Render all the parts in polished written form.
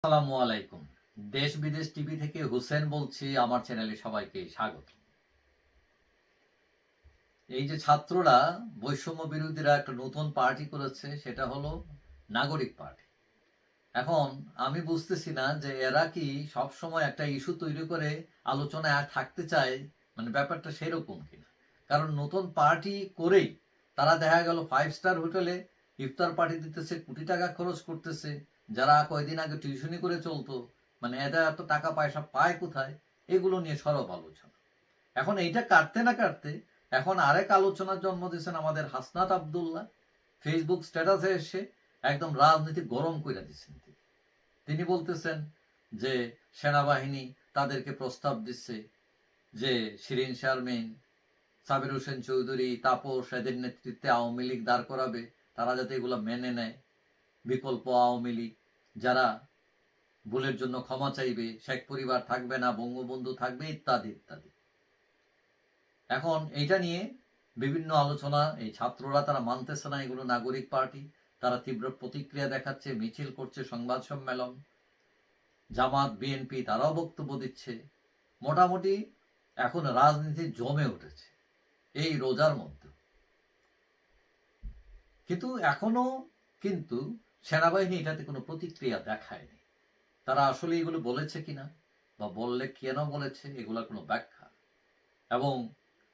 আসসালামু আলাইকুম। দেশ বিদেশ টিভি থেকে হুসেন বলছি, আমার চ্যানেলে সবাইকে স্বাগত। এই যে ছাত্ররা, বৈষম্য বিরোধীরা একটা নতুন পার্টি করেছে, সেটা হলো নাগরিক পার্টি। এখন আমি বুঝতেছি না যে এরা কি সব সময় একটা ইস্যু তৈরি করে আলোচনায় থাকতে চায়, মানে ব্যাপারটা সেরকম কিনা। কারণ নতুন পার্টি করেই তারা দেখা গেল 5 স্টার হোটেলে ইফতার পার্টি দিতেছে, কোটি টাকা খরচ করতেছে। যারা কয়দিন আগে টিউশনি করে চলতো, মানে এরা এত টাকা পয়সা পায় কোথায়, এগুলো নিয়ে সরব আলোচনা। এখন এইটা কাটতে না কাটতে এখন আরেক আলোচনার জন্ম দিয়েছেন আমাদের হাসনাত আব্দুল্লাহ। ফেসবুক স্ট্যাটাসে এসে একদম রাজনীতি গরম করে দিচ্ছেন। তিনি বলতেছেন যে সেনাবাহিনী তাদেরকে প্রস্তাব দিচ্ছে যে শিরিন শারমিন, সাবির হোসেন চৌধুরী, তাপস এদের নেতৃত্বে আওয়ামী লীগ দাঁড় করাবে, তারা যাতে এগুলো মেনে নেয়। বিকল্প আওয়ামী লীগ, যারা ভুলের জন্য ক্ষমা চাইবে, শেখ পরিবার থাকবে না, বঙ্গবন্ধু থাকবে, ইত্যাদি ইত্যাদি। এখন এইটা নিয়ে বিভিন্ন আলোচনা, এই ছাত্ররা তারা মানতেছে না এগুলো নাগরিক পার্টি। তারা তীব্র প্রতিক্রিয়া দেখাচ্ছে, মিছিল করছে, সংবাদ সম্মেলন। জামাত বিএনপি তারাও বক্তব্য দিচ্ছে। মোটামুটি এখন রাজনীতি জমে উঠেছে এই রোজার মধ্যে। কিন্তু এখনো কিন্তু সেনাবাহিনী এটাতে কোনো প্রতিক্রিয়া দেখায়নি। তারা আসলে এগুলো বলেছে কিনা বা বললে কেন বলেছে, এগুলোর কোনো ব্যাখ্যা। এবং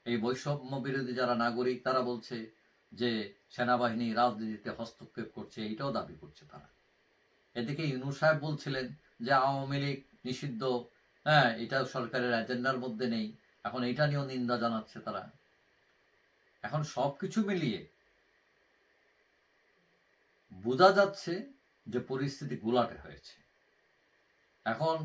এই বৈষম্য বিরোধী যারা নাগরিক, তারা বলছে যে সেনাবাহিনী রাজনীতিতে হস্তক্ষেপ করছে, এইটাও দাবি করছে তারা। এদিকে ইউনূস সাহেব বলছিলেন যে আওয়ামী লীগ নিষিদ্ধ, হ্যাঁ, এটা সরকারের এজেন্ডার মধ্যে নেই। এখন এটা নিয়েও নিন্দা জানাচ্ছে তারা। এখন সবকিছু মিলিয়ে বোঝা যাচ্ছে যে পরিস্থিতি ঘোলাটে হয়েছে। এখন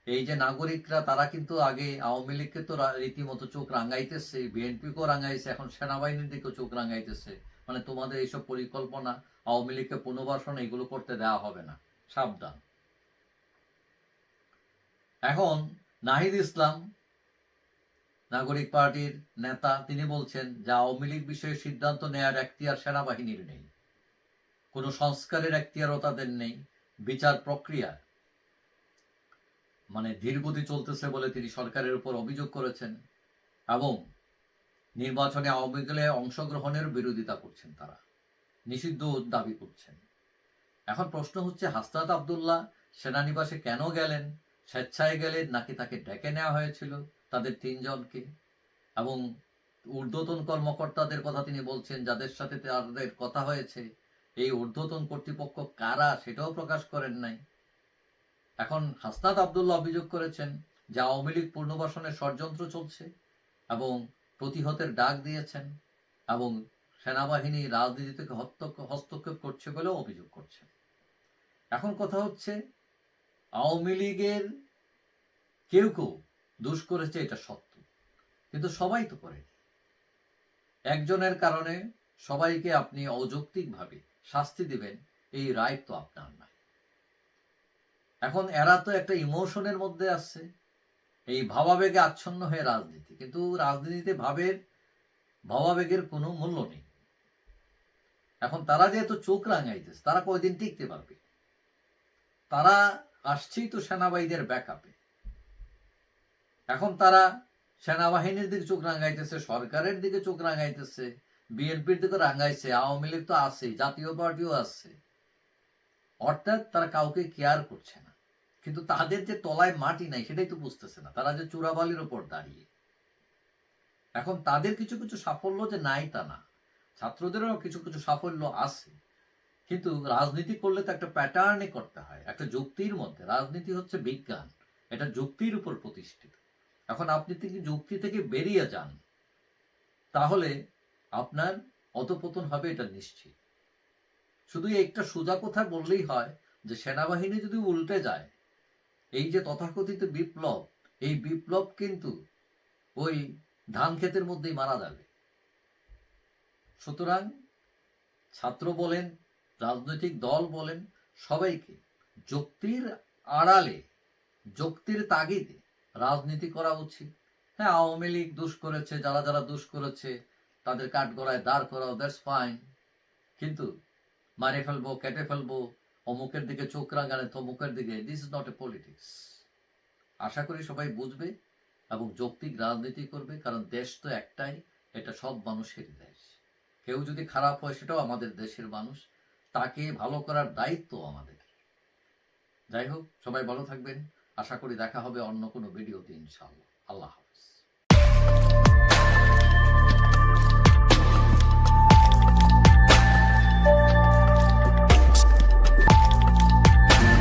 এই যে নাগরিকরা, তারা কিন্তু আগে আওয়ামী লীগকে তো রীতিমতো চোখ রাঙাইতেছে, বিএনপিকেও রাঙাইছে, এখন সেনাবাহিনীর দিকেও চোখ রাঙাইতেছে। মানে তোমাদের এইসব পরিকল্পনা, আওয়ামী লীগকে পুনর্বাসন, এগুলো করতে দেওয়া হবে না, সাবধান। এখন নাহিদ ইসলাম, নাগরিক পার্টির নেতা, তিনি বলছেন যে আওয়ামী লীগ বিষয়ে সিদ্ধান্ত নেয়ার এখতিয়ার সেনাবাহিনীর নেই, কোনো সংস্কারের এখতিয়ারও তাদের নেই। বিচার প্রক্রিয়া মানে ধীরগতি চলতেছে বলে তিনি সরকারের উপর অভিযোগ করেছেন এবং নির্বাচনে আওয়ামী লীগের অংশগ্রহণের বিরোধিতা করছেন, তারা নিষিদ্ধ দাবি করছেন। এখন প্রশ্ন হচ্ছে, হাসনাত আব্দুল্লাহ সেনানিবাসে কেন গেলেন? স্বেচ্ছায় গেলেন নাকি তাকে ডেকে নেওয়া হয়েছিল তাদের 3 জনকে? এবং ঊর্ধ্বতন কর্মকর্তাদের কথা তিনি বলছেন, যাদের সাথে তাদের কথা হয়েছে, এই ঊর্ধ্বতন কর্তৃপক্ষ কারা সেটাও প্রকাশ করেন নাই। এখন হাসনাত আব্দুল্লাহ অভিযোগ করেছেন যে আওয়ামী লীগ পুনর্বাসনের ষড়যন্ত্র চলছে এবং প্রতিহতের ডাক দিয়েছেন এবং সেনাবাহিনী রাজনীতি থেকে হস্তক্ষেপ করছে বলেও অভিযোগ করছেন। এখন কথা হচ্ছে, আওয়ামী লীগের কেউ কেউ দোষ করেছে, এটা সত্য, কিন্তু সবাই তো করেনি। একজনের কারণে সবাইকে আপনি অযৌক্তিকভাবে শাস্তি দিবেন, এই রাইট তো আপনার নাই। এখন এরা তো একটা ইমোশনের মধ্যে আছে, এই ভাবাবেগে আচ্ছন্ন হয়ে রাজনীতি, কিন্তু রাজনীতিতে ভাবাবেগের কোনো মূল্য নেই। এখন তারা যেহেতু চোখ রাঙাইতেছে, তারা কয়দিন টিকতে পারবে? তারা আসছেই তো সেনাবাহিনীর ব্যাকআপে। এখন তারা সেনাবাহিনীর দিকে চোখ রাঙাইতেছে, সরকারের দিকে চোখ রাঙাইতেছে, বিএনপির দিকে রাঙাইছে, আওয়ামী লীগ তো আছে, জাতীয় পার্টিও আছে। অর্থাৎ তারা কাউকে কেয়ার করছে না। কিন্তু তাদের যে তলায় মাটি নাই, সেটাই তো বুঝতেছে না, তারা যে চূড়াবালির উপর দাঁড়িয়ে। এখন তাদের কিছু কিছু সাফল্য যে নাই তা না, ছাত্রদেরও কিছু কিছু সাফল্য আছে। কিন্তু রাজনীতি করলে তো একটা প্যাটার্নে করতে হয়, একটা যুক্তির মধ্যে। রাজনীতি হচ্ছে বিজ্ঞান, এটা যুক্তির উপর প্রতিষ্ঠিত। এখন আপনি যদি যুক্তি থেকে বেরিয়ে যান, তাহলে আপনার অধঃপতন হবে, এটা নিশ্চিত। শুধু একটা সোজা কথা বললেই হয় যে সেনাবাহিনী যদি উল্টে যায়, এই যে তথাকথিত বিপ্লব, এই বিপ্লব কিন্তু ওই ধান ক্ষেতের মধ্যেই মারা যাবে। সুতরাং ছাত্র বলেন, রাজনৈতিক দল বলেন, সবাইকে যুক্তির আড়ালে, যুক্তির তাগিদে রাজনীতি করা উচিত। হ্যাঁ, আওয়ামী লীগ দোষ করেছে, যারা যারা দোষ করেছে তাদের কাঠগড়ায় দাঁড় করাও, দ্যাটস ফাইন। কিন্তু মারে ফেলবো, কেটে ফেলবো, অমুকের দিকে চোখ রাঙানে তমুকের দিকে, this is not a politics. আশা করি সবাই বুঝবে এবং যৌক্তিক রাজনীতি করবে, কারণ দেশ তো একটাই, এটা সব মানুষের দেশ। কেউ যদি খারাপ হয় সেটাও আমাদের দেশের মানুষ, তাকে ভালো করার দায়িত্ব আমাদের। যাই হোক, সবাই ভালো থাকবেন। আশা করি দেখা হবে অন্য কোনো ভিডিওতে ইনশাআল্লাহ। আল্লাহ হাফেজ।